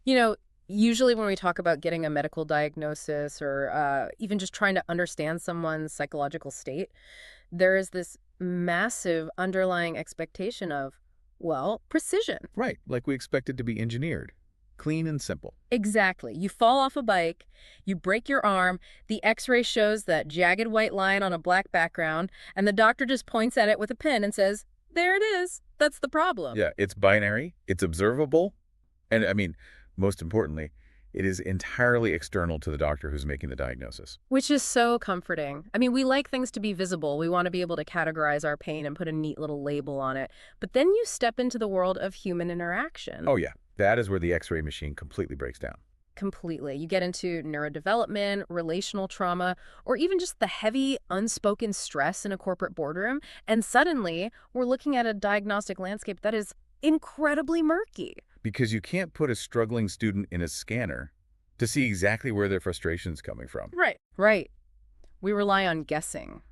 You know, usually when we talk about getting a medical diagnosis or even just trying to understand someone's psychological state, there is this massive underlying expectation of, well, precision. Right, like we expect it to be engineered. Clean and simple. Exactly. You fall off a bike, you break your arm, the x-ray shows that jagged white line on a black background, and the doctor just points at it with a pen and says, there it is. That's the problem. Yeah, it's binary, it's observable, and I mean, most importantly, it is entirely external to the doctor who's making the diagnosis. Which is so comforting. I mean, we like things to be visible. We want to be able to categorize our pain and put a neat little label on it. But then you step into the world of human interaction. Oh yeah, that is where the X-ray machine completely breaks down. Completely. You get into neurodevelopment, relational trauma, or even just the heavy, unspoken stress in a corporate boardroom, and suddenly we're looking at a diagnostic landscape that is incredibly murky. Because you can't put a struggling student in a scanner to see exactly where their frustration's coming from. Right. Right. We rely on guessing,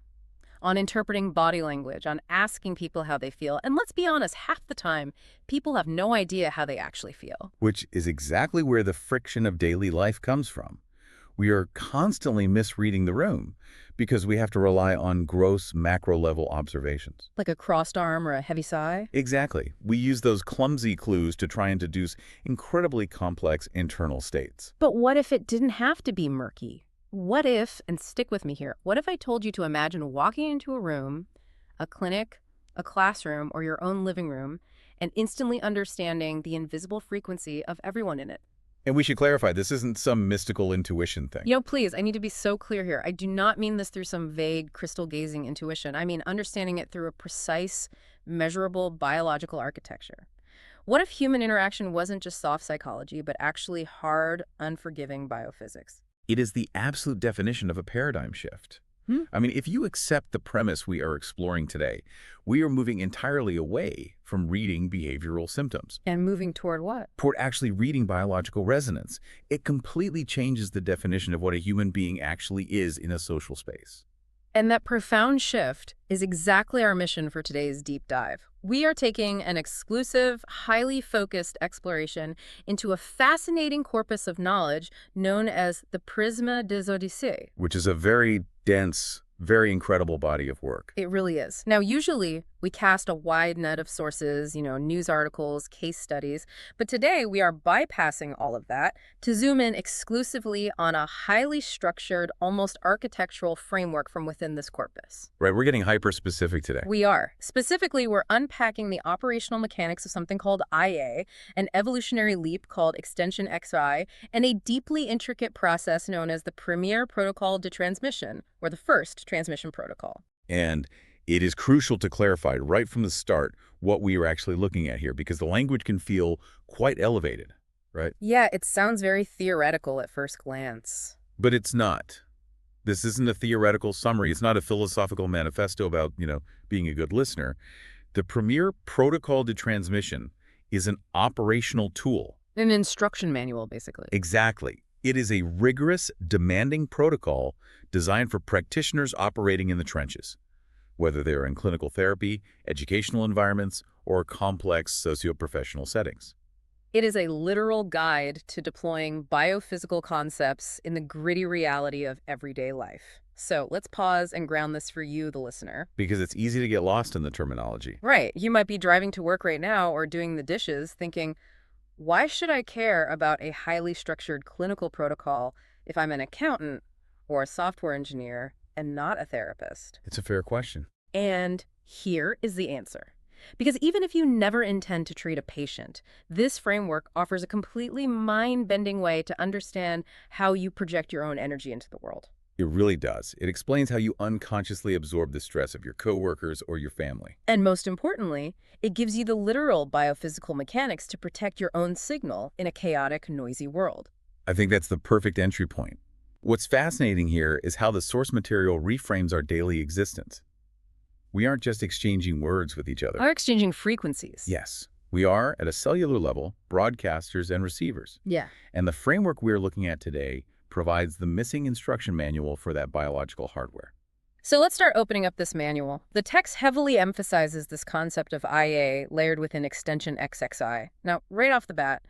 on interpreting body language, on asking people how they feel. And let's be honest, half the time, people have no idea how they actually feel. Which is exactly where the friction of daily life comes from. We are constantly misreading the room because we have to rely on gross macro-level observations. Like a crossed arm or a heavy sigh? Exactly. We use those clumsy clues to try and deduce incredibly complex internal states. But what if it didn't have to be murky? What if, and stick with me here, what if I told you to imagine walking into a room, a clinic, a classroom, or your own living room, and instantly understanding the invisible frequency of everyone in it? And we should clarify, this isn't some mystical intuition thing. Please, I need to be so clear here. I do not mean this through some vague crystal-gazing intuition. I mean understanding it through a precise, measurable biological architecture. What if human interaction wasn't just soft psychology, but actually hard, unforgiving biophysics? It is the absolute definition of a paradigm shift. I mean, if you accept the premise we are exploring today, we are moving entirely away from reading behavioral symptoms. And moving toward what? Toward actually reading biological resonance. It completely changes the definition of what a human being actually is in a social space. And that profound shift is exactly our mission for today's deep dive. We are taking an exclusive, highly focused exploration into a fascinating corpus of knowledge known as the Prisme des Odyssees. Which is a very dense, very incredible body of work. It really is. Now, usually we cast a wide net of sources, news articles, case studies, but today we are bypassing all of that to zoom in exclusively on a highly structured, almost architectural framework from within this corpus. Right, we're getting hyper-specific today. We are. Specifically, we're unpacking the operational mechanics of something called IA, an evolutionary leap called extension XI, and a deeply intricate process known as the Premier Protocol de Transmission, or the first transmission protocol. And it is crucial to clarify right from the start what we are actually looking at here, because the language can feel quite elevated, right? Yeah, it sounds very theoretical at first glance. But it's not. This isn't a theoretical summary. It's not a philosophical manifesto about, being a good listener. The Premier Protocol de Transmission is an operational tool. An instruction manual, basically. Exactly. It is a rigorous, demanding protocol designed for practitioners operating in the trenches, whether they're in clinical therapy, educational environments, or complex socio-professional settings. It is a literal guide to deploying biophysical concepts in the gritty reality of everyday life. So let's pause and ground this for you, the listener. Because it's easy to get lost in the terminology. Right. You might be driving to work right now or doing the dishes thinking, why should I care about a highly structured clinical protocol if I'm an accountant or a software engineer and not a therapist? It's a fair question. And here is the answer. Because even if you never intend to treat a patient, this framework offers a completely mind-bending way to understand how you project your own energy into the world. It really does. It explains how you unconsciously absorb the stress of your coworkers or your family. And most importantly, it gives you the literal biophysical mechanics to protect your own signal in a chaotic, noisy world. I think that's the perfect entry point. What's fascinating here is how the source material reframes our daily existence. We aren't just exchanging words with each other. Are exchanging frequencies. Yes. We are, at a cellular level, broadcasters and receivers. Yeah. And the framework we're looking at today provides the missing instruction manual for that biological hardware. So let's start opening up this manual. The text heavily emphasizes this concept of IA layered with an extension XXI. Now, right off the bat,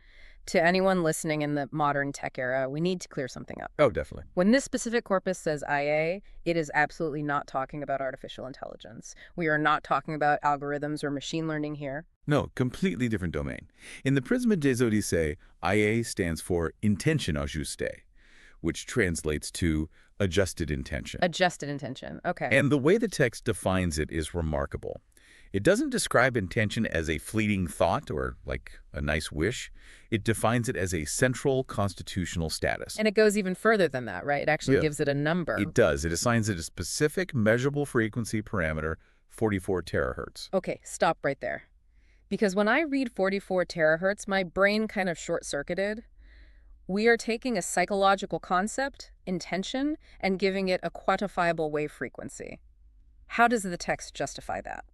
To anyone listening in the modern tech era, we need to clear something up. Oh, definitely. When this specific corpus says IA, it is absolutely not talking about artificial intelligence. We are not talking about algorithms or machine learning here. No, completely different domain. In the Prisma des Odyssées, IA stands for intention ajustée, which translates to adjusted intention. Adjusted intention. Okay. And the way the text defines it is remarkable. It doesn't describe intention as a fleeting thought or like a nice wish. It defines it as a central constitutional status. And it goes even further than that, right? It actually Yeah. gives it a number. It does. It assigns it a specific measurable frequency parameter, 44 terahertz. Okay, stop right there. Because when I read 44 terahertz, my brain kind of short-circuited. We are taking a psychological concept, intention, and giving it a quantifiable wave frequency. How does the text justify that?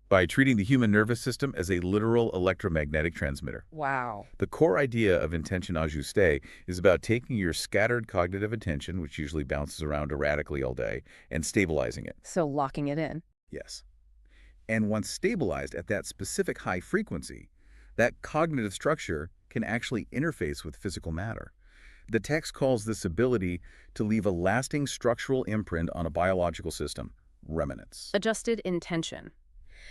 By treating the human nervous system as a literal electromagnetic transmitter. Wow. The core idea of intention ajustée is about taking your scattered cognitive attention, which usually bounces around erratically all day, and stabilizing it. So locking it in. Yes. And once stabilized at that specific high frequency, that cognitive structure can actually interface with physical matter. The text calls this ability to leave a lasting structural imprint on a biological system, remnants. Adjusted intention.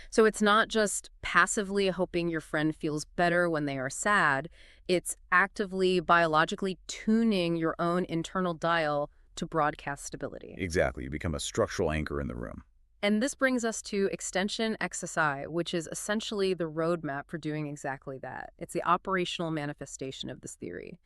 So it's not just passively hoping your friend feels better when they are sad. It's actively, biologically tuning your own internal dial to broadcast stability. Exactly. You become a structural anchor in the room. And this brings us to extension XSI, which is essentially the roadmap for doing exactly that. It's the operational manifestation of this theory.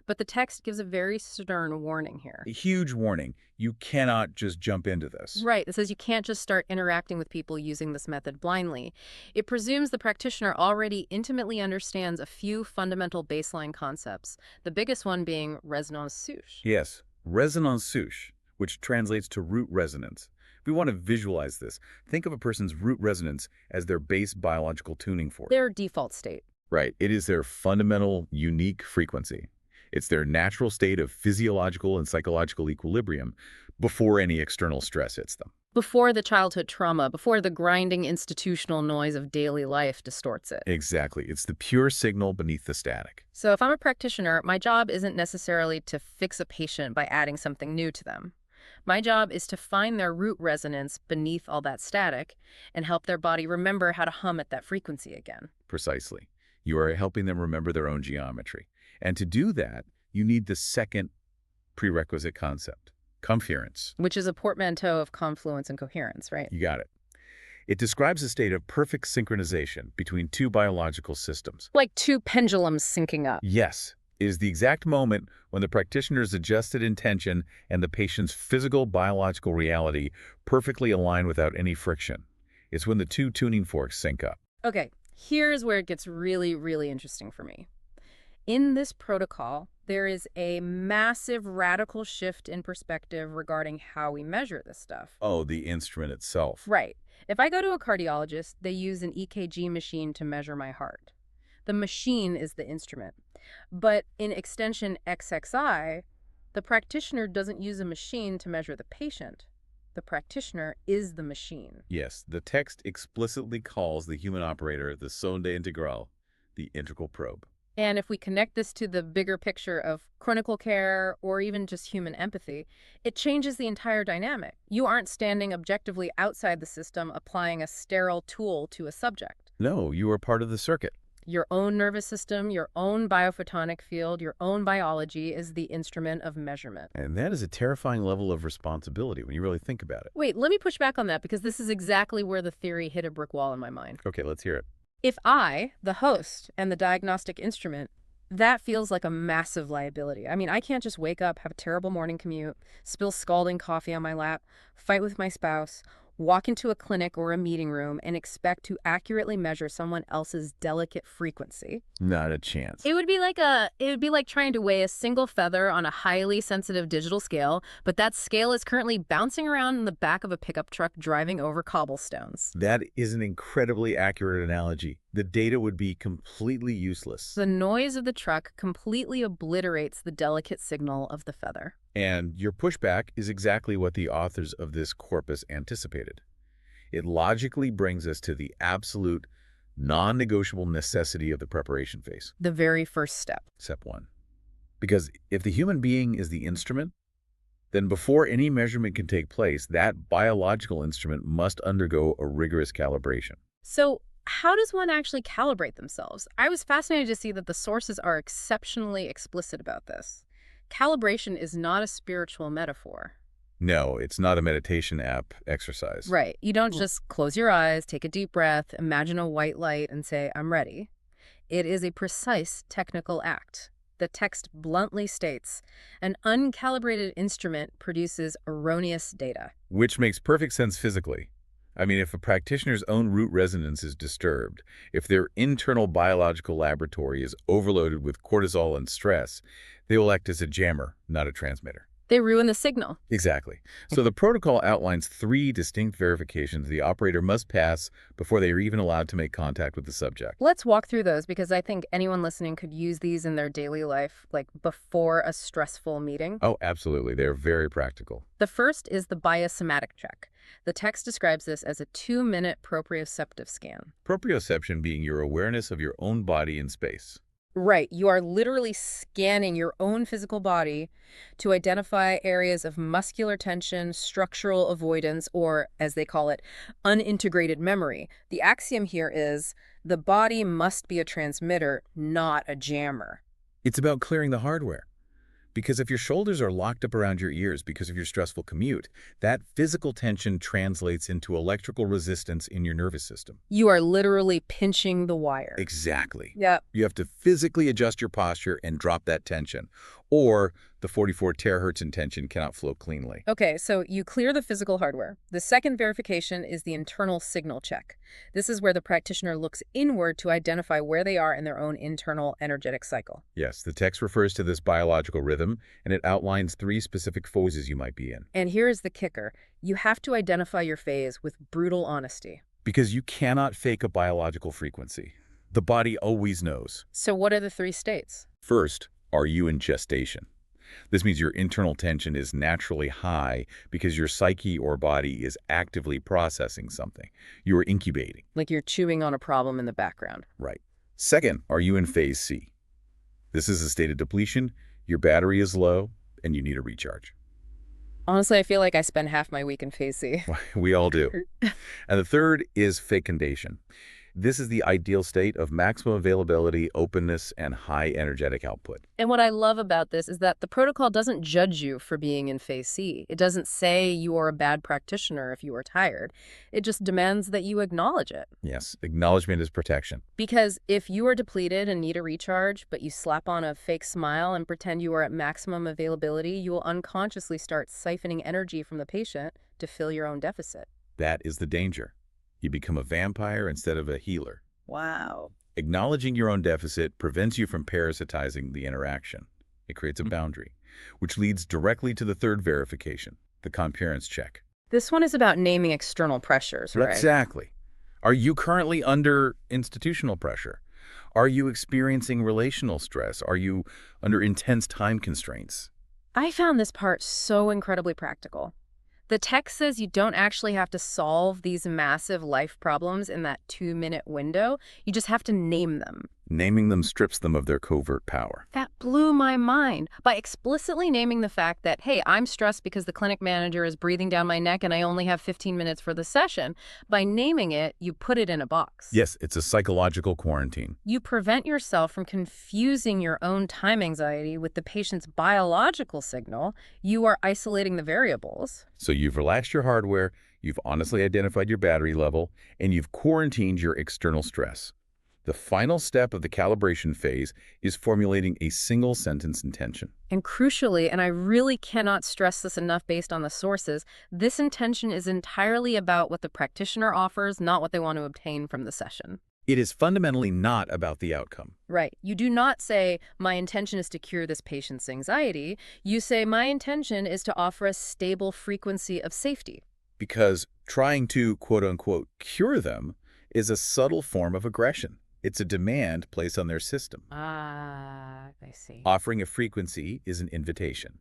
But the text gives a very stern warning here. A huge warning. You cannot just jump into this. Right. It says you can't just start interacting with people using this method blindly. It presumes the practitioner already intimately understands a few fundamental baseline concepts, the biggest one being resonance souche. Yes, resonance souche, which translates to root resonance. If we want to visualize this, think of a person's root resonance as their base biological tuning fork. Their default state. Right. It is their fundamental, unique frequency. It's their natural state of physiological and psychological equilibrium before any external stress hits them. Before the childhood trauma, before the grinding institutional noise of daily life distorts it. Exactly. It's the pure signal beneath the static. So if I'm a practitioner, my job isn't necessarily to fix a patient by adding something new to them. My job is to find their root resonance beneath all that static and help their body remember how to hum at that frequency again. Precisely. You are helping them remember their own geometry. And to do that, you need the second prerequisite concept, coherence. Which is a portmanteau of confluence and coherence, right? You got it. It describes a state of perfect synchronization between two biological systems. Like two pendulums syncing up. Yes, it is the exact moment when the practitioner's adjusted intention and the patient's physical biological reality perfectly align without any friction. It's when the two tuning forks sync up. Okay, here's where it gets really, really interesting for me. In this protocol, there is a massive radical shift in perspective regarding how we measure this stuff. Oh, the instrument itself. Right. If I go to a cardiologist, they use an EKG machine to measure my heart. The machine is the instrument. But in extension XXI, the practitioner doesn't use a machine to measure the patient. The practitioner is the machine. Yes, the text explicitly calls the human operator the sonde integral, the integral probe. And if we connect this to the bigger picture of clinical care or even just human empathy, it changes the entire dynamic. You aren't standing objectively outside the system applying a sterile tool to a subject. No, you are part of the circuit. Your own nervous system, your own biophotonic field, your own biology is the instrument of measurement. And that is a terrifying level of responsibility when you really think about it. Wait, let me push back on that because this is exactly where the theory hit a brick wall in my mind. Okay, let's hear it. If I, the host, and the diagnostic instrument, that feels like a massive liability. I mean, I can't just wake up, have a terrible morning commute, spill scalding coffee on my lap, fight with my spouse, walk into a clinic or a meeting room and expect to accurately measure someone else's delicate frequency. Not a chance. It would be like trying to weigh a single feather on a highly sensitive digital scale, but that scale is currently bouncing around in the back of a pickup truck driving over cobblestones. That is an incredibly accurate analogy. The data would be completely useless. The noise of the truck completely obliterates the delicate signal of the feather. And your pushback is exactly what the authors of this corpus anticipated. It logically brings us to the absolute non-negotiable necessity of the preparation phase. The very first step. Step 1. Because if the human being is the instrument, then before any measurement can take place, that biological instrument must undergo a rigorous calibration. So how does one actually calibrate themselves? I was fascinated to see that the sources are exceptionally explicit about this. Calibration is not a spiritual metaphor. No, it's not a meditation app exercise. Right. You don't just close your eyes, take a deep breath, imagine a white light, and say, I'm ready. It is a precise technical act. The text bluntly states, an uncalibrated instrument produces erroneous data. Which makes perfect sense physically. I mean, if a practitioner's own root resonance is disturbed, if their internal biological laboratory is overloaded with cortisol and stress, they will act as a jammer, not a transmitter. They ruin the signal. Exactly. So the protocol outlines 3 distinct verifications the operator must pass before they are even allowed to make contact with the subject. Let's walk through those because I think anyone listening could use these in their daily life, like before a stressful meeting. Oh, absolutely. They're very practical. The first is the biosomatic check. The text describes this as a 2-minute proprioceptive scan. Proprioception being your awareness of your own body in space. Right. You are literally scanning your own physical body to identify areas of muscular tension, structural avoidance, or, as they call it, unintegrated memory. The axiom here is the body must be a transmitter, not a jammer. It's about clearing the hardware. Because if your shoulders are locked up around your ears because of your stressful commute, that physical tension translates into electrical resistance in your nervous system. You are literally pinching the wire. Exactly. Yep. You have to physically adjust your posture and drop that tension, or the 44 terahertz in tension cannot flow cleanly. Okay, so you clear the physical hardware. The second verification is the internal signal check. This is where the practitioner looks inward to identify where they are in their own internal energetic cycle. Yes, the text refers to this biological rhythm, and it outlines 3 specific phases you might be in. And here is the kicker. You have to identify your phase with brutal honesty. Because you cannot fake a biological frequency. The body always knows. So what are the 3 states? First, are you in gestation? This means your internal tension is naturally high because your psyche or body is actively processing something. You are incubating. Like you're chewing on a problem in the background. Right. Second, are you in phase C? This is a state of depletion, your battery is low, and you need a recharge. Honestly, I feel like I spend half my week in phase C. We all do. And the third is fecundation. This is the ideal state of maximum availability, openness, and high energetic output. And what I love about this is that the protocol doesn't judge you for being in phase C. It doesn't say you are a bad practitioner if you are tired. It just demands that you acknowledge it. Yes, acknowledgement is protection. Because if you are depleted and need a recharge, but you slap on a fake smile and pretend you are at maximum availability, you will unconsciously start siphoning energy from the patient to fill your own deficit. That is the danger. You become a vampire instead of a healer. Wow. Acknowledging your own deficit prevents you from parasitizing the interaction. It creates a boundary, which leads directly to the third verification, the concurrence check. This one is about naming external pressures, right? Exactly. Are you currently under institutional pressure? Are you experiencing relational stress? Are you under intense time constraints? I found this part so incredibly practical. The text says you don't actually have to solve these massive life problems in that 2-minute window. You just have to name them. Naming them strips them of their covert power. That blew my mind. By explicitly naming the fact that, hey, I'm stressed because the clinic manager is breathing down my neck and I only have 15 minutes for the session, by naming it, you put it in a box. Yes, it's a psychological quarantine. You prevent yourself from confusing your own time anxiety with the patient's biological signal. You are isolating the variables. So you've relaxed your hardware, you've honestly identified your battery level, and you've quarantined your external stress. The final step of the calibration phase is formulating a single sentence intention. And crucially, and I really cannot stress this enough based on the sources, this intention is entirely about what the practitioner offers, not what they want to obtain from the session. It is fundamentally not about the outcome. Right. You do not say, my intention is to cure this patient's anxiety. You say, my intention is to offer a stable frequency of safety. Because trying to, quote-unquote, cure them is a subtle form of aggression. It's a demand placed on their system. Ah, I see. Offering a frequency is an invitation.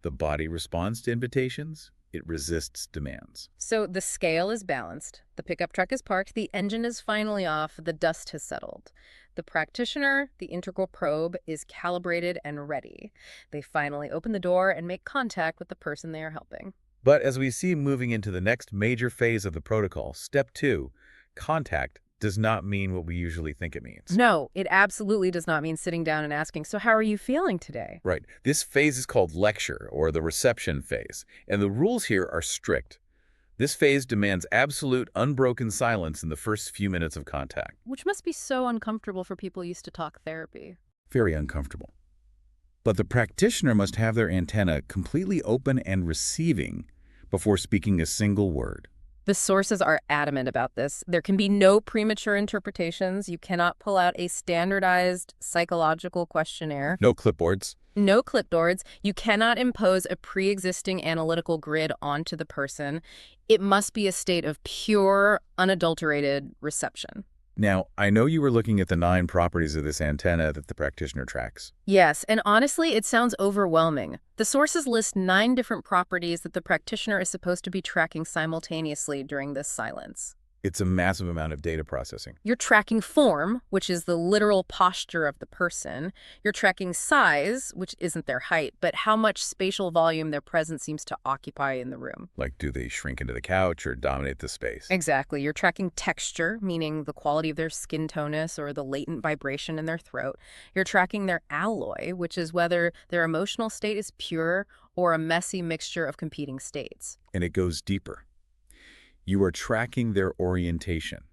The body responds to invitations. it resists demands. So the scale is balanced. The pickup truck is parked. The engine is finally off. The dust has settled. The practitioner, the integral probe, is calibrated and ready. They finally open the door and make contact with the person they are helping. But as we see moving into the next major phase of the protocol, step 2, contact does not mean what we usually think it means. No, it absolutely does not mean sitting down and asking, so how are you feeling today? Right. This phase is called lecture, or the reception phase, and the rules here are strict. This phase demands absolute, unbroken silence in the first few minutes of contact. Which must be so uncomfortable for people used to talk therapy. Very uncomfortable. But the practitioner must have their antenna completely open and receiving before speaking a single word. The sources are adamant about this. There can be no premature interpretations. You cannot pull out a standardized psychological questionnaire. No clipboards. No clipboards. You cannot impose a pre-existing analytical grid onto the person. It must be a state of pure, unadulterated reception. Now, I know you were looking at the 9 properties of this antenna that the practitioner tracks. Yes, and honestly, it sounds overwhelming. The sources list 9 different properties that the practitioner is supposed to be tracking simultaneously during this silence. It's a massive amount of data processing. You're tracking form, which is the literal posture of the person. You're tracking size, which isn't their height, but how much spatial volume their presence seems to occupy in the room. Like, do they shrink into the couch or dominate the space? Exactly. You're tracking texture, meaning the quality of their skin tonus or the latent vibration in their throat. You're tracking their alloy, which is whether their emotional state is pure or a messy mixture of competing states. And it goes deeper. You are tracking their orientation.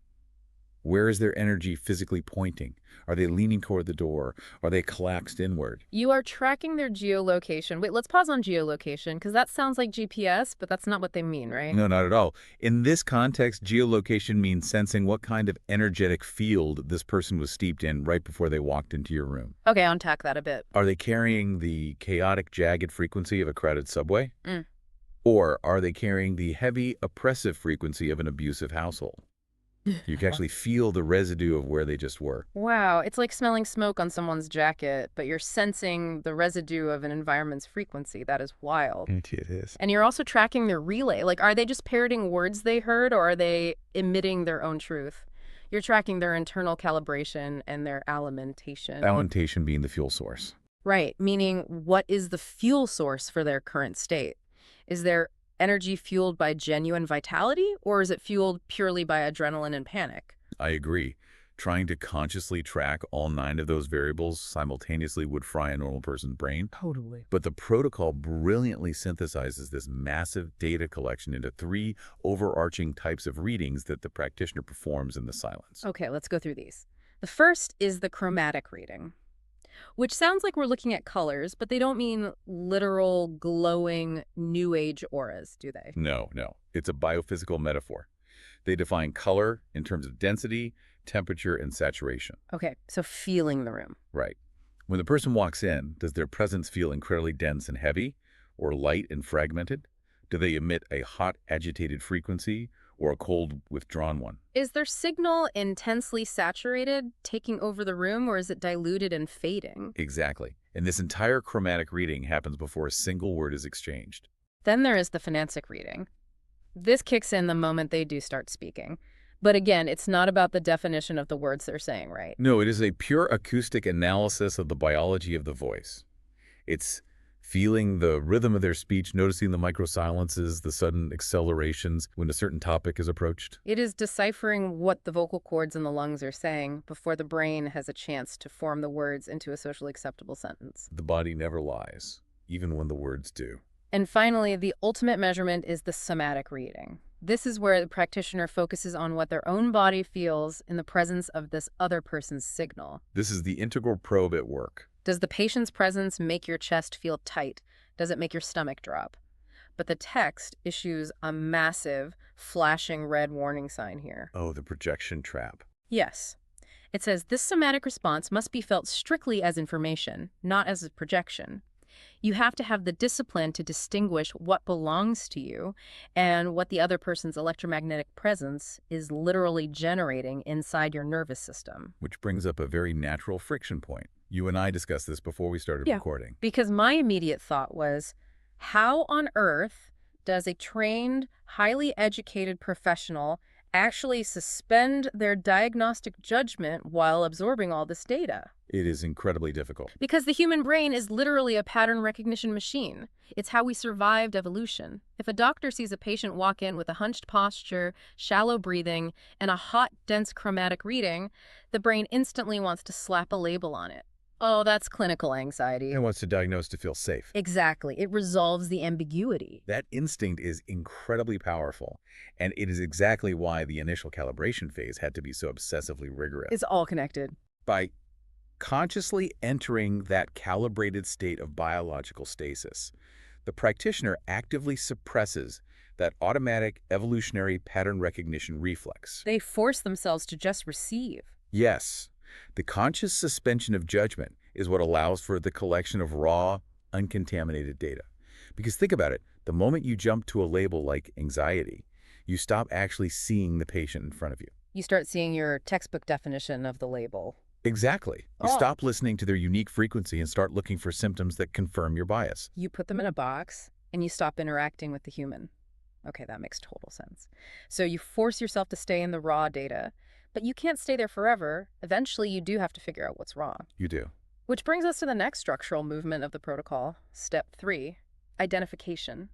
Where is their energy physically pointing? Are they leaning toward the door? Are they collapsed inward? You are tracking their geolocation. Wait, let's pause on geolocation, because that sounds like GPS, but that's not what they mean, right? No, not at all. In this context, geolocation means sensing what kind of energetic field this person was steeped in right before they walked into your room. Okay, unpack that a bit. Are they carrying the chaotic, jagged frequency of a crowded subway? Mm. Or are they carrying the heavy, oppressive frequency of an abusive household? You can actually feel the residue of where they just were. Wow, it's like smelling smoke on someone's jacket, but you're sensing the residue of an environment's frequency. That is wild. It is. And you're also tracking their relay. Like, are they just parroting words they heard, or are they emitting their own truth? You're tracking their internal calibration and their alimentation. Alimentation being the fuel source. Right, meaning what is the fuel source for their current state? Is their energy fueled by genuine vitality, or is it fueled purely by adrenaline and panic? I agree. Trying to consciously track all 9 of those variables simultaneously would fry a normal person's brain. Totally. But the protocol brilliantly synthesizes this massive data collection into 3 overarching types of readings that the practitioner performs in the silence. Okay, let's go through these. The first is the chromatic reading, which sounds like we're looking at colors, but they don't mean literal, glowing, new age auras, do they? No. It's a biophysical metaphor. They define color in terms of density, temperature, and saturation. Okay, so feeling the room. Right. When the person walks in, does their presence feel incredibly dense and heavy, or light and fragmented? Do they emit a hot, agitated frequency, or a cold, withdrawn one? Is their signal intensely saturated, taking over the room, or is it diluted and fading? Exactly. And this entire chromatic reading happens before a single word is exchanged. Then there is the phanasic reading. This kicks in the moment they do start speaking. But again, it's not about the definition of the words they're saying, right? No, it is a pure acoustic analysis of the biology of the voice. It's feeling the rhythm of their speech, noticing the micro-silences, the sudden accelerations when a certain topic is approached. It is deciphering what the vocal cords and the lungs are saying before the brain has a chance to form the words into a socially acceptable sentence. The body never lies, even when the words do. And finally, the ultimate measurement is the somatic reading. This is where the practitioner focuses on what their own body feels in the presence of this other person's signal. This is the integral probe at work. Does the patient's presence make your chest feel tight? Does it make your stomach drop? But the text issues a massive, flashing red warning sign here. Oh, the projection trap. Yes. It says this somatic response must be felt strictly as information, not as a projection. You have to have the discipline to distinguish what belongs to you and what the other person's electromagnetic presence is literally generating inside your nervous system. Which brings up a very natural friction point. You and I discussed this before we started recording. Because my immediate thought was, how on earth does a trained, highly educated professional actually suspend their diagnostic judgment while absorbing all this data? It is incredibly difficult. Because the human brain is literally a pattern recognition machine. It's how we survived evolution. If a doctor sees a patient walk in with a hunched posture, shallow breathing, and a hot, dense chromatic reading, the brain instantly wants to slap a label on it. Oh, that's clinical anxiety. It wants to diagnose to feel safe. Exactly. It resolves the ambiguity. That instinct is incredibly powerful, and it is exactly why the initial calibration phase had to be so obsessively rigorous. It's all connected. By consciously entering that calibrated state of biological stasis, the practitioner actively suppresses that automatic evolutionary pattern recognition reflex. They force themselves to just receive. Yes, the conscious suspension of judgment is what allows for the collection of raw, uncontaminated data. Because think about it, the moment you jump to a label like anxiety, you stop actually seeing the patient in front of you. You start seeing your textbook definition of the label. Exactly. You Oh. stop listening to their unique frequency and start looking for symptoms that confirm your bias. You put them in a box, and you stop interacting with the human. Okay, that makes total sense. So you force yourself to stay in the raw data, but you can't stay there forever. Eventually, you do have to figure out what's wrong. You do. Which brings us to the next structural movement of the protocol, step 3, identification.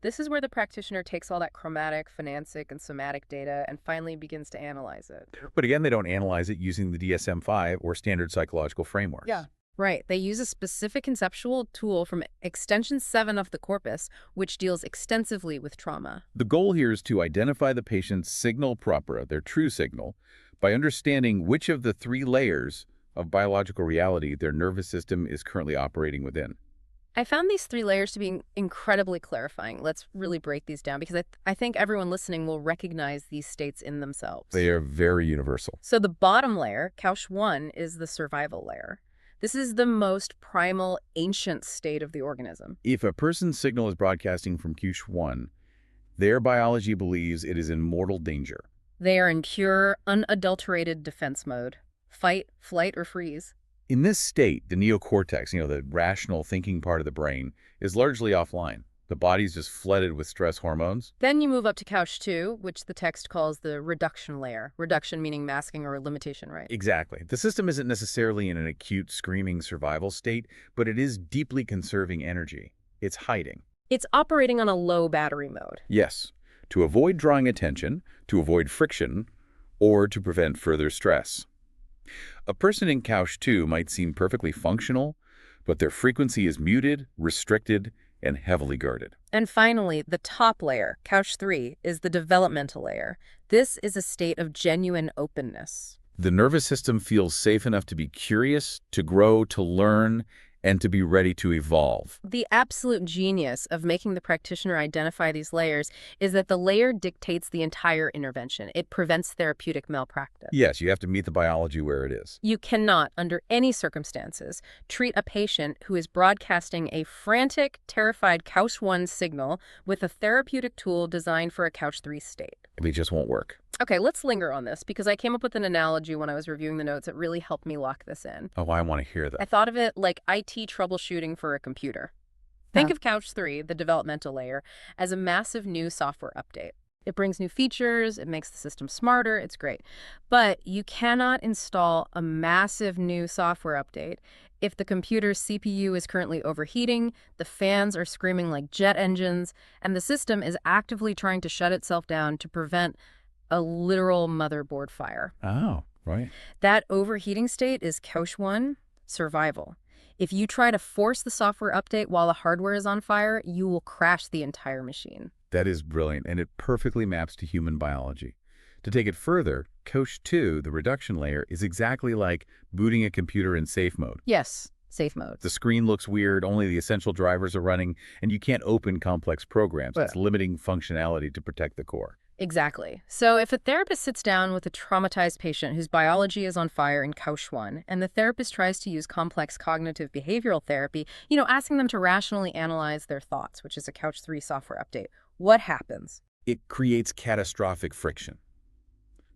This is where the practitioner takes all that chromatic, phanantic, and somatic data and finally begins to analyze it. But again, they don't analyze it using the DSM-5 or standard psychological frameworks. Right. They use a specific conceptual tool from Extension 7 of the corpus, which deals extensively with trauma. The goal here is to identify the patient's signal propria, their true signal, by understanding which of the 3 layers of biological reality their nervous system is currently operating within. I found these 3 layers to be incredibly clarifying. Let's really break these down because I think everyone listening will recognize these states in themselves. They are very universal. So the bottom layer, Couch 1, is the survival layer. This is the most primal, ancient state of the organism. If a person's signal is broadcasting from Couch 1, their biology believes it is in mortal danger. They are in pure, unadulterated defense mode. Fight, flight, or freeze. In this state, the neocortex, the rational thinking part of the brain, is largely offline. The body's just flooded with stress hormones. Then you move up to Couch 2, which the text calls the reduction layer. Reduction meaning masking or limitation, right? Exactly. The system isn't necessarily in an acute, screaming survival state, but it is deeply conserving energy. It's hiding. It's operating on a low battery mode. Yes, to avoid drawing attention, to avoid friction, or to prevent further stress. A person in Couch 2 might seem perfectly functional, but their frequency is muted, restricted, and heavily guarded. And finally, the top layer, Couch 3, is the developmental layer. This is a state of genuine openness. The nervous system feels safe enough to be curious, to grow, to learn, and to be ready to evolve. The absolute genius of making the practitioner identify these layers is that the layer dictates the entire intervention. It prevents therapeutic malpractice. Yes, you have to meet the biology where it is. You cannot, under any circumstances, treat a patient who is broadcasting a frantic, terrified Couch 1 signal with a therapeutic tool designed for a Couch 3 state. It just won't work. Okay, let's linger on this because I came up with an analogy when I was reviewing the notes that really helped me lock this in. Oh, I want to hear I that. thought of it like IT troubleshooting for a computer. Think of Couch 3, the developmental layer, as a massive new software update. It brings new features, it makes the system smarter, it's great. But you cannot install a massive new software update if the computer's CPU is currently overheating, the fans are screaming like jet engines, and the system is actively trying to shut itself down to prevent a literal motherboard fire. Oh, right. That overheating state is Couch 1, survival. If you try to force the software update while the hardware is on fire, you will crash the entire machine. That is brilliant, and it perfectly maps to human biology. To take it further, Couch 2, the reduction layer, is exactly like booting a computer in safe mode. Yes, safe mode. The screen looks weird, only the essential drivers are running, and you can't open complex programs. It's limiting functionality to protect the core. Exactly. So if a therapist sits down with a traumatized patient whose biology is on fire in Couch 1, and the therapist tries to use complex cognitive behavioral therapy, asking them to rationally analyze their thoughts, which is a Couch 3 software update, what happens? It creates catastrophic friction.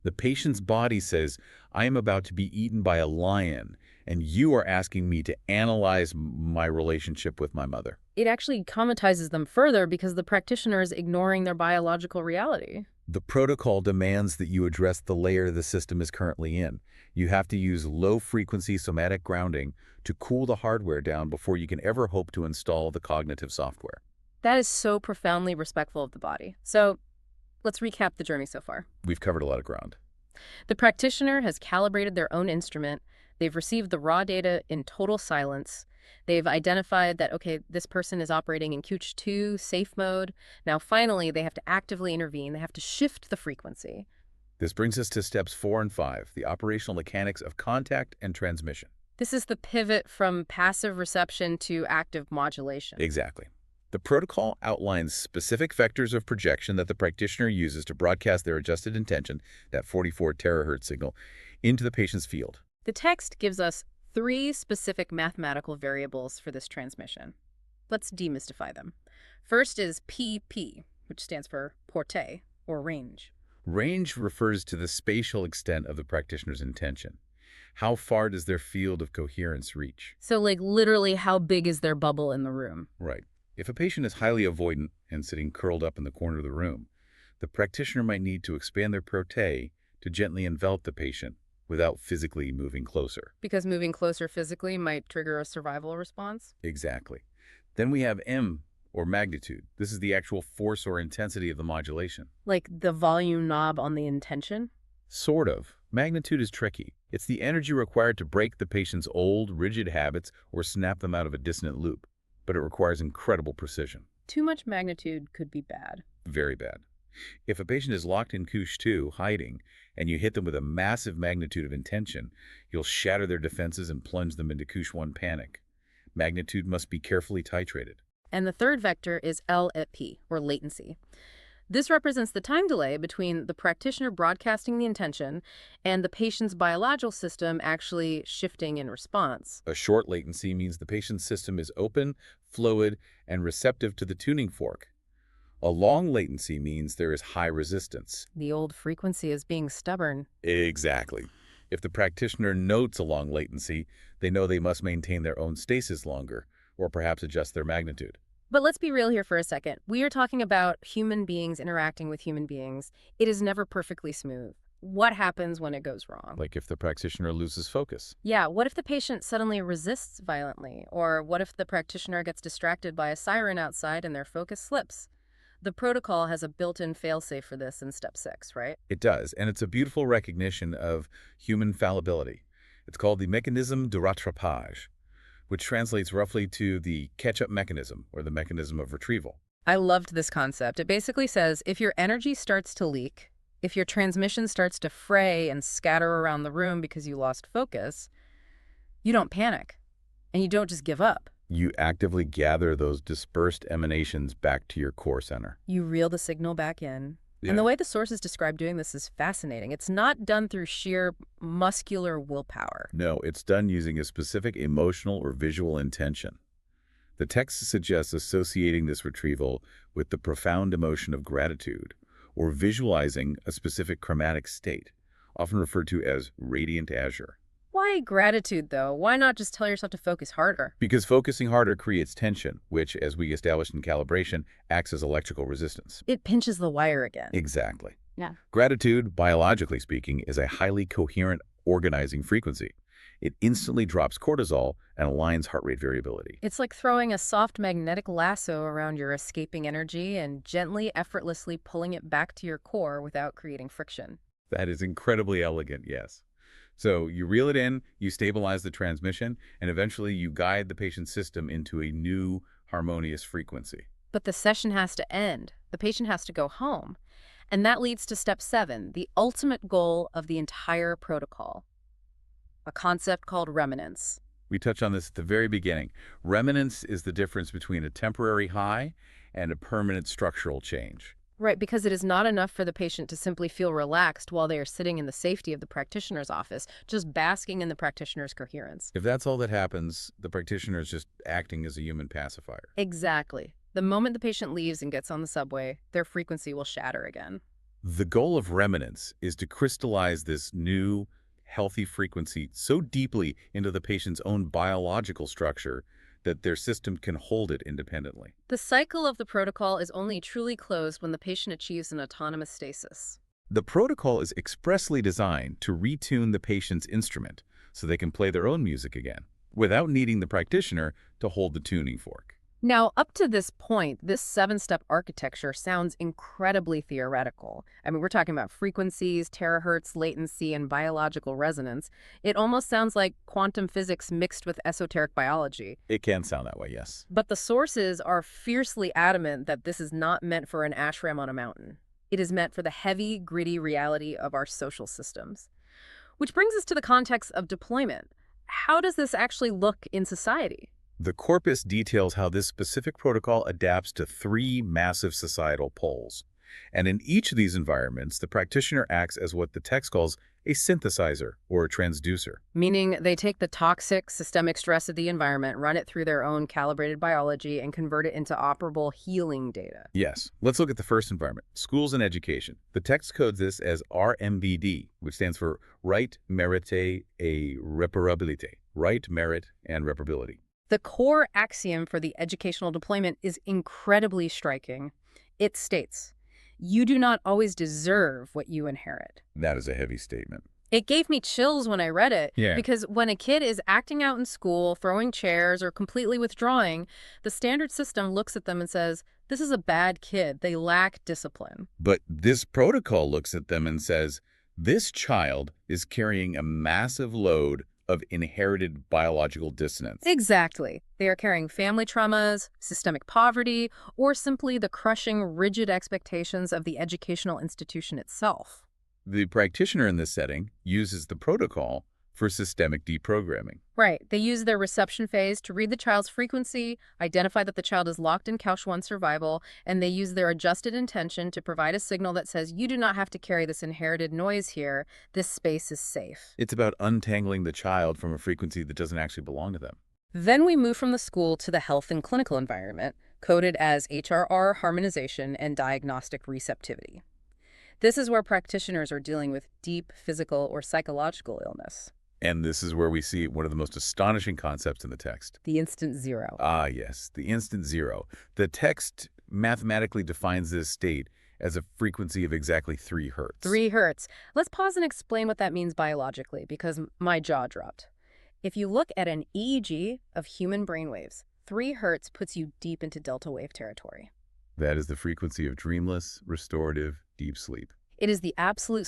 The patient's body says, I am about to be eaten by a lion, And you are asking me to analyze my relationship with my mother. It actually traumatizes them further because the practitioner is ignoring their biological reality. The protocol demands that you address the layer the system is currently in. You have to use low-frequency somatic grounding to cool the hardware down before you can ever hope to install the cognitive software. That is so profoundly respectful of the body. So let's recap the journey so far. We've covered a lot of ground. The practitioner has calibrated their own instrument. They've received the raw data in total silence. They've identified that, okay, this person is operating in QH2, safe mode. Now, finally, they have to actively intervene. They have to shift the frequency. This brings us to steps 4 and 5, the operational mechanics of contact and transmission. This is the pivot from passive reception to active modulation. Exactly. The protocol outlines specific vectors of projection that the practitioner uses to broadcast their adjusted intention, that 44 terahertz signal, into the patient's field. The text gives us 3 specific mathematical variables for this transmission. Let's demystify them. First is PP, which stands for portée, or range. Range refers to the spatial extent of the practitioner's intention. How far does their field of coherence reach? So, like, literally, how big is their bubble in the room? Right. If a patient is highly avoidant and sitting curled up in the corner of the room, the practitioner might need to expand their portée to gently envelop the patient without physically moving closer. Because moving closer physically might trigger a survival response? Exactly. Then we have M, or magnitude. This is the actual force or intensity of the modulation. Like the volume knob on the intention? Sort of. Magnitude is tricky. It's the energy required to break the patient's old, rigid habits or snap them out of a dissonant loop. But it requires incredible precision. Too much magnitude could be bad. Very bad. If a patient is locked in QH2, hiding, and you hit them with a massive magnitude of intention, you'll shatter their defenses and plunge them into QH1 panic. Magnitude must be carefully titrated. And the third vector is L at P, or latency. This represents the time delay between the practitioner broadcasting the intention and the patient's biological system actually shifting in response. A short latency means the patient's system is open, fluid, and receptive to the tuning fork. A long latency means there is high resistance. The old frequency is being stubborn. Exactly. If the practitioner notes a long latency, they know they must maintain their own stasis longer, or perhaps adjust their magnitude. But let's be real here for a second. We are talking about human beings interacting with human beings. It is never perfectly smooth. What happens when it goes wrong? Like if the practitioner loses focus. Yeah, what if the patient suddenly resists violently? Or what if the practitioner gets distracted by a siren outside and their focus slips? The protocol has a built-in failsafe for this in step 6, right? It does, and it's a beautiful recognition of human fallibility. It's called the mécanisme de rattrapage, which translates roughly to the catch-up mechanism, or the mechanism of retrieval. I loved this concept. It basically says if your energy starts to leak, if your transmission starts to fray and scatter around the room because you lost focus, you don't panic, and you don't just give up. You actively gather those dispersed emanations back to your core center. You reel the signal back in. Yeah. And the way the sources describe doing this is fascinating. It's not done through sheer muscular willpower. No, it's done using a specific emotional or visual intention. The text suggests associating this retrieval with the profound emotion of gratitude, or visualizing a specific chromatic state, often referred to as radiant azure. Why gratitude, though? Why not just tell yourself to focus harder? Because focusing harder creates tension, which, as we established in calibration, acts as electrical resistance. It pinches the wire again. Exactly. Yeah. Gratitude, biologically speaking, is a highly coherent, organizing frequency. It instantly drops cortisol and aligns heart rate variability. It's like throwing a soft magnetic lasso around your escaping energy and gently, effortlessly pulling it back to your core without creating friction. That is incredibly elegant, yes. So you reel it in, you stabilize the transmission, and eventually you guide the patient's system into a new, harmonious frequency. But the session has to end. The patient has to go home. And that leads to step 7, the ultimate goal of the entire protocol, a concept called remanence. We touched on this at the very beginning. Remanence is the difference between a temporary high and a permanent structural change. Right, because it is not enough for the patient to simply feel relaxed while they are sitting in the safety of the practitioner's office, just basking in the practitioner's coherence. If that's all that happens, the practitioner is just acting as a human pacifier. Exactly. The moment the patient leaves and gets on the subway, their frequency will shatter again. The goal of remanence is to crystallize this new, healthy frequency so deeply into the patient's own biological structure that their system can hold it independently. The cycle of the protocol is only truly closed when the patient achieves an autonomous stasis. The protocol is expressly designed to retune the patient's instrument so they can play their own music again, without needing the practitioner to hold the tuning fork. Now, up to this point, this seven-step architecture sounds incredibly theoretical. I mean, we're talking about frequencies, terahertz, latency, and biological resonance. It almost sounds like quantum physics mixed with esoteric biology. It can sound that way, yes. But the sources are fiercely adamant that this is not meant for an ashram on a mountain. It is meant for the heavy, gritty reality of our social systems. Which brings us to the context of deployment. How does this actually look in society? The corpus details how this specific protocol adapts to 3 massive societal poles. And in each of these environments, the practitioner acts as what the text calls a synthesizer or a transducer. Meaning they take the toxic systemic stress of the environment, run it through their own calibrated biology, and convert it into operable healing data. Yes. Let's look at the first environment, schools and education. The text codes this as RMBD, which stands for Right, Mérite et Réparabilité. Right, merit, and reparability. The core axiom for the educational deployment is incredibly striking. It states, "You do not always deserve what you inherit." That is a heavy statement. It gave me chills when I read it, Yeah. because when a kid is acting out in school, throwing chairs, or completely withdrawing, the standard system looks at them and says, "This is a bad kid. They lack discipline." But this protocol looks at them and says, this child is carrying a massive load of inherited biological dissonance. Exactly. They are carrying family traumas, systemic poverty, or simply the crushing, rigid expectations of the educational institution itself. The practitioner in this setting uses the protocol for systemic deprogramming. Right. They use their reception phase to read the child's frequency, identify that the child is locked in couch one survival, and they use their adjusted intention to provide a signal that says, "You do not have to carry this inherited noise here. This space is safe." It's about untangling the child from a frequency that doesn't actually belong to them. Then we move from the school to the health and clinical environment, coded as HRR harmonization and diagnostic receptivity. This is where practitioners are dealing with deep physical or psychological illness. And this is where we see one of the most astonishing concepts in the text. The instant zero. Ah, yes, the instant zero. The text mathematically defines this state as a frequency of exactly 3 hertz. 3 hertz. Let's pause and explain what that means biologically, because my jaw dropped. If you look at an EEG of human brainwaves, 3 hertz puts you deep into delta wave territory. That is the frequency of dreamless, restorative, deep sleep. It is the absolute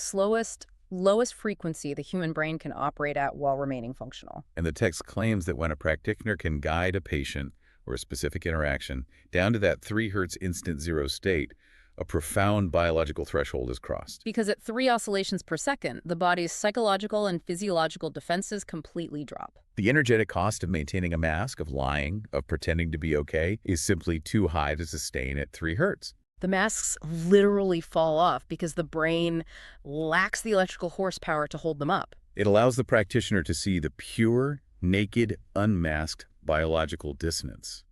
lowest frequency the human brain can operate at while remaining functional. And the text claims that when a practitioner can guide a patient or a specific interaction down to that 3 hertz instant zero state, a profound biological threshold is crossed. Because at 3 oscillations per second, the body's psychological and physiological defenses completely drop. The energetic cost of maintaining a mask, of lying, of pretending to be okay, is simply too high to sustain at 3 hertz. The masks literally fall off because the brain lacks the electrical horsepower to hold them up. It allows the practitioner to see the pure, naked, unmasked biological dissonance.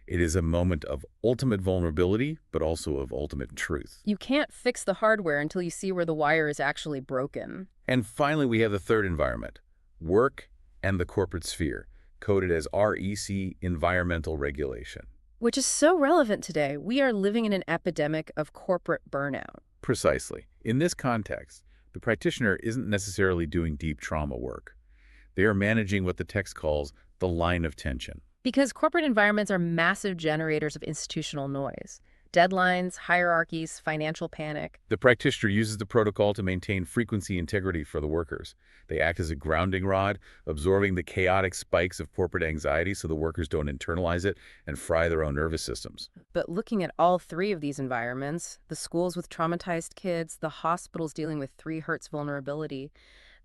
It is a moment of ultimate vulnerability, but also of ultimate truth. You can't fix the hardware until you see where the wire is actually broken. And finally, we have the third environment, work and the corporate sphere, coded as REC, environmental regulation. Which is so relevant today. We are living in an epidemic of corporate burnout. Precisely. In this context, the practitioner isn't necessarily doing deep trauma work. They are managing what the text calls the line of tension. Because corporate environments are massive generators of institutional noise. Deadlines, hierarchies, financial panic. The practitioner uses the protocol to maintain frequency integrity for the workers. They act as a grounding rod, absorbing the chaotic spikes of corporate anxiety so the workers don't internalize it and fry their own nervous systems. But looking at all 3 of these environments, the schools with traumatized kids, the hospitals dealing with 3 hertz vulnerability,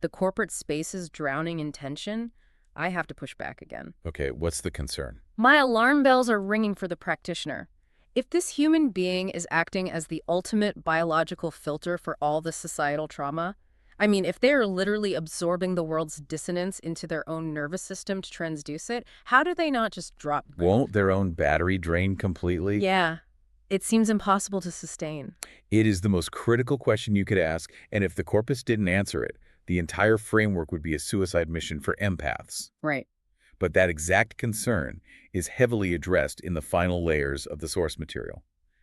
the corporate spaces drowning in tension, I have to push back again. Okay, what's the concern? My alarm bells are ringing for the practitioner. If this human being is acting as the ultimate biological filter for all the societal trauma, I mean, if they're literally absorbing the world's dissonance into their own nervous system to transduce it, how do they not just drop? Won't their own battery drain completely? Yeah, it seems impossible to sustain. It is the most critical question you could ask, and if the corpus didn't answer it, The entire framework would be a suicide mission for empaths. Right. But that exact concern is heavily addressed in the final layers of the source material.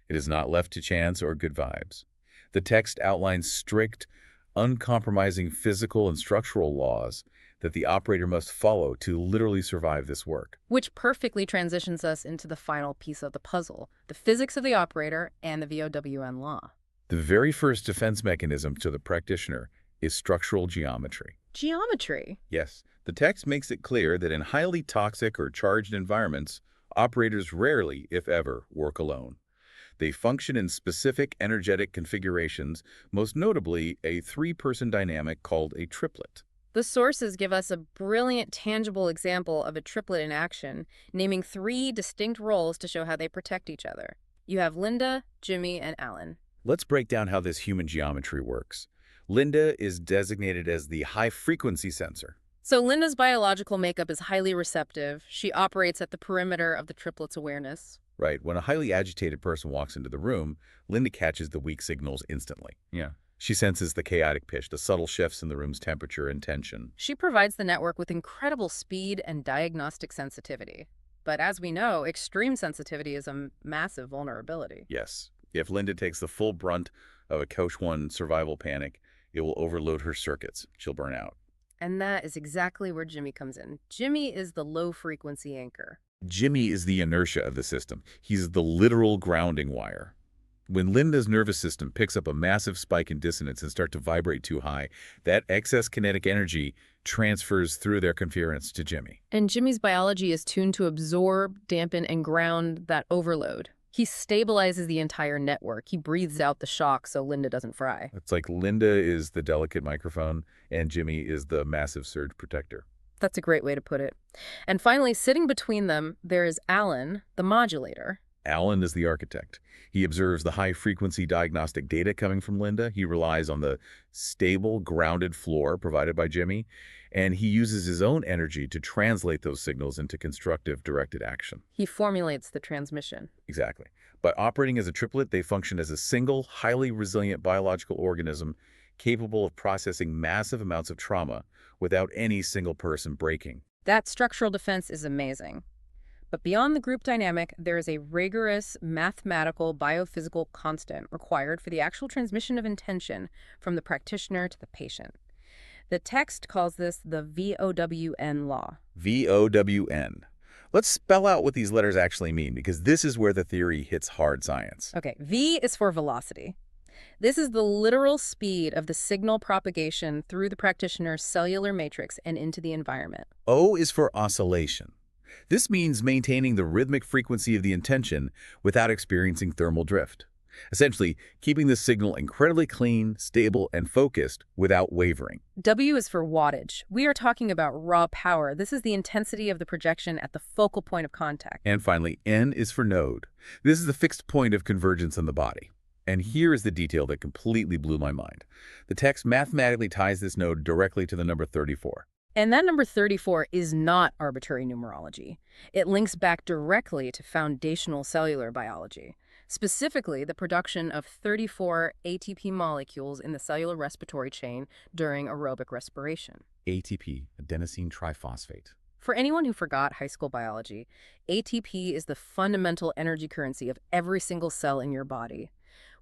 It is not left to chance or good vibes. The text outlines strict, uncompromising physical and structural laws that the operator must follow to literally survive this work. Which perfectly transitions us into the final piece of the puzzle, the physics of the operator and the VOWN law. The very first defense mechanism to the practitioner is structural geometry. Geometry. Yes, the text makes it clear that in highly toxic or charged environments, operators rarely, if ever, work alone. They function in specific energetic configurations, most notably a three-person dynamic called a triplet. The sources give us a brilliant, tangible example of a triplet in action, naming 3 distinct roles to show how they protect each other. You have Linda, Jimmy, and Alan. Let's break down how this human geometry works. Linda is designated as the high-frequency sensor. So Linda's biological makeup is highly receptive. She operates at the perimeter of the triplet's awareness. Right, when a highly agitated person walks into the room, Linda catches the weak signals instantly. Yeah. She senses the chaotic pitch, the subtle shifts in the room's temperature and tension. She provides the network with incredible speed and diagnostic sensitivity. But as we know, extreme sensitivity is a massive vulnerability. Yes. If Linda takes the full brunt of a Coach 1 survival panic, it will overload her circuits. She'll burn out. And that is exactly where Jimmy comes in. Jimmy is the low-frequency anchor. Jimmy is the inertia of the system. He's the literal grounding wire. When Linda's nervous system picks up a massive spike in dissonance and starts to vibrate too high, that excess kinetic energy transfers through their conference to Jimmy. And Jimmy's biology is tuned to absorb, dampen, and ground that overload. He stabilizes the entire network. He breathes out the shock so Linda doesn't fry. It's like Linda is the delicate microphone and Jimmy is the massive surge protector. That's a great way to put it. And finally, sitting between them, there is Alan, the modulator. Alan is the architect. He observes the high-frequency diagnostic data coming from Linda. He relies on the stable, grounded floor provided by Jimmy, and he uses his own energy to translate those signals into constructive, directed action. He formulates the transmission. Exactly. By operating as a triplet, they function as a single, highly resilient biological organism capable of processing massive amounts of trauma without any single person breaking. That structural defense is amazing. But beyond the group dynamic, there is a rigorous mathematical biophysical constant required for the actual transmission of intention from the practitioner to the patient. The text calls this the VOWN law. VOWN. Let's spell out what these letters actually mean, because this is where the theory hits hard science. Okay, V is for velocity. This is the literal speed of the signal propagation through the practitioner's cellular matrix and into the environment. O is for oscillation. This means maintaining the rhythmic frequency of the intention without experiencing thermal drift. Essentially, keeping the signal incredibly clean, stable, and focused without wavering. W is for wattage. We are talking about raw power. This is the intensity of the projection at the focal point of contact. And finally, N is for node. This is the fixed point of convergence in the body. And here is the detail that completely blew my mind. The text mathematically ties this node directly to the number 34. And that number 34 is not arbitrary numerology. It links back directly to foundational cellular biology, specifically the production of 34 ATP molecules in the cellular respiratory chain during aerobic respiration. ATP, adenosine triphosphate. For anyone who forgot high school biology, ATP is the fundamental energy currency of every single cell in your body.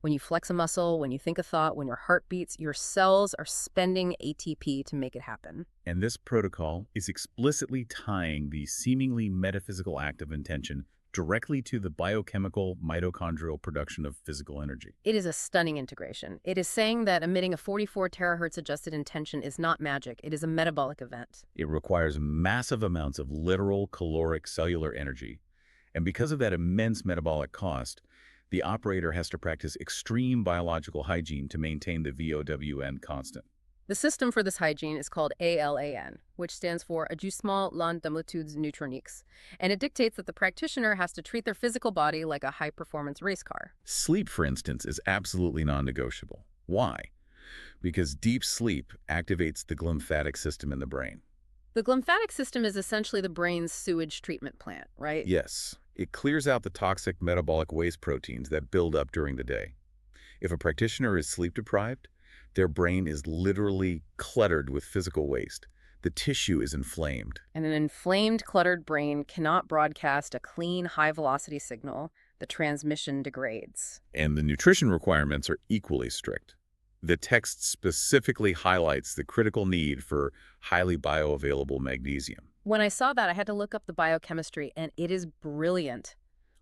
When you flex a muscle, when you think a thought, when your heart beats, your cells are spending ATP to make it happen. And this protocol is explicitly tying the seemingly metaphysical act of intention directly to the biochemical mitochondrial production of physical energy. It is a stunning integration. It is saying that emitting a 44 terahertz adjusted intention is not magic. It is a metabolic event. It requires massive amounts of literal caloric cellular energy. And because of that immense metabolic cost, the operator has to practice extreme biological hygiene to maintain the VOWN constant. The system for this hygiene is called ALAN, which stands for Ajustement Lent d'Amplitudes Neutroniques, and it dictates that the practitioner has to treat their physical body like a high-performance race car. Sleep, for instance, is absolutely non-negotiable. Why? Because deep sleep activates the glymphatic system in the brain. The glymphatic system is essentially the brain's sewage treatment plant, right? Yes. It clears out the toxic metabolic waste proteins that build up during the day. If a practitioner is sleep-deprived, Their brain is literally cluttered with physical waste. The tissue is inflamed. And an inflamed, cluttered brain cannot broadcast a clean, high-velocity signal. The transmission degrades. And the nutrition requirements are equally strict. The text specifically highlights the critical need for highly bioavailable magnesium. When I saw that, I had to look up the biochemistry, and it is brilliant.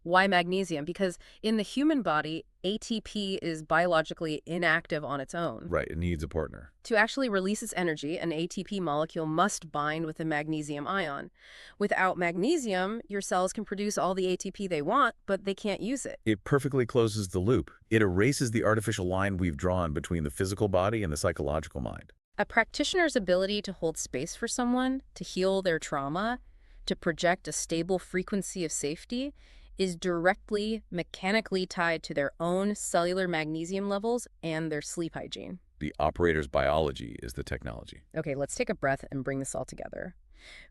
Why magnesium? Because in the human body, ATP is biologically inactive on its own. Right, it needs a partner. To actually release its energy, an ATP molecule must bind with a magnesium ion. Without magnesium, your cells can produce all the ATP they want, but they can't use it. It perfectly closes the loop. It erases the artificial line we've drawn between the physical body and the psychological mind. A practitioner's ability to hold space for someone, to heal their trauma, to project a stable frequency of safety, is directly mechanically tied to their own cellular magnesium levels and their sleep hygiene. The operator's biology is the technology. Okay, let's take a breath and bring this all together.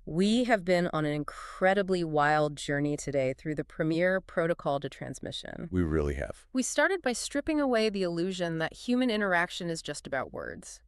We have been on an incredibly wild journey today through the premier protocol to transmission. We really have. We started by stripping away the illusion that human interaction is just about words.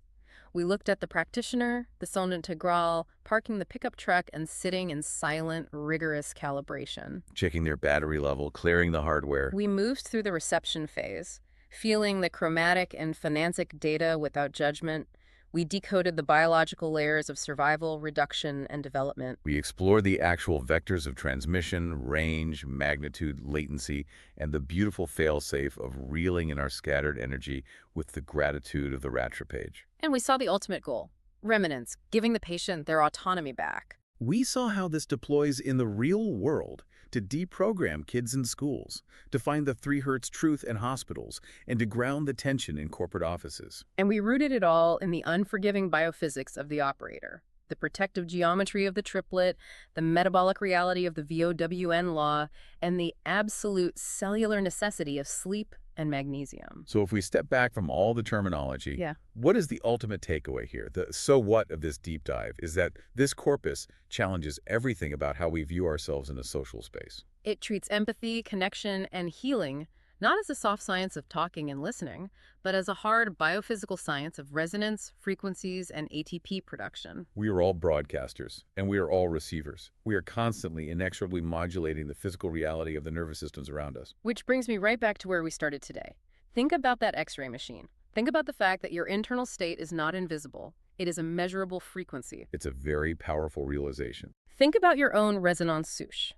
We looked at the practitioner, the sonde intégrale, parking the pickup truck, and sitting in silent, rigorous calibration. Checking their battery level, clearing the hardware. We moved through the reception phase, feeling the chromatic and phonantic data without judgment. We decoded the biological layers of survival, reduction, and development. We explored the actual vectors of transmission, range, magnitude, latency, and the beautiful failsafe of reeling in our scattered energy with the gratitude of the Ratra page. And we saw the ultimate goal, remnants, giving the patient their autonomy back. We saw how this deploys in the real world to deprogram kids in schools, to find the 3 Hertz truth in hospitals, and to ground the tension in corporate offices. And we rooted it all in the unforgiving biophysics of the operator, the protective geometry of the triplet, the metabolic reality of the VOWN law, and the absolute cellular necessity of sleep and magnesium. So if we step back from all the terminology, Yeah. what is the ultimate takeaway here? The so what of this deep dive is that this corpus challenges everything about how we view ourselves in a social space. It treats empathy, connection, and healing not as a soft science of talking and listening, but as a hard biophysical science of resonance, frequencies, and ATP production. We are all broadcasters, and we are all receivers. We are constantly, inexorably modulating the physical reality of the nervous systems around us. Which brings me right back to where we started today. Think about that X-ray machine. Think about the fact that your internal state is not invisible. It is a measurable frequency. It's a very powerful realization. Think about your own resonance souche.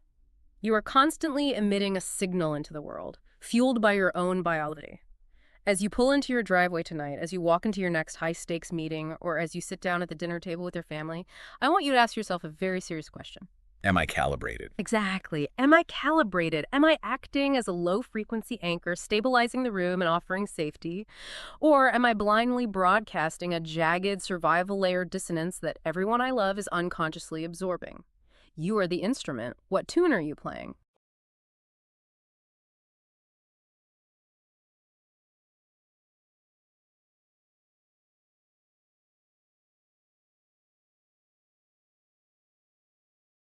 You are constantly emitting a signal into the world, fueled by your own biology. As you pull into your driveway tonight, as you walk into your next high-stakes meeting, or as you sit down at the dinner table with your family, I want you to ask yourself a very serious question. Am I calibrated? Exactly. Am I calibrated? Am I acting as a low-frequency anchor, stabilizing the room and offering safety? Or am I blindly broadcasting a jagged survival layer dissonance that everyone I love is unconsciously absorbing? You are the instrument. What tune are you playing?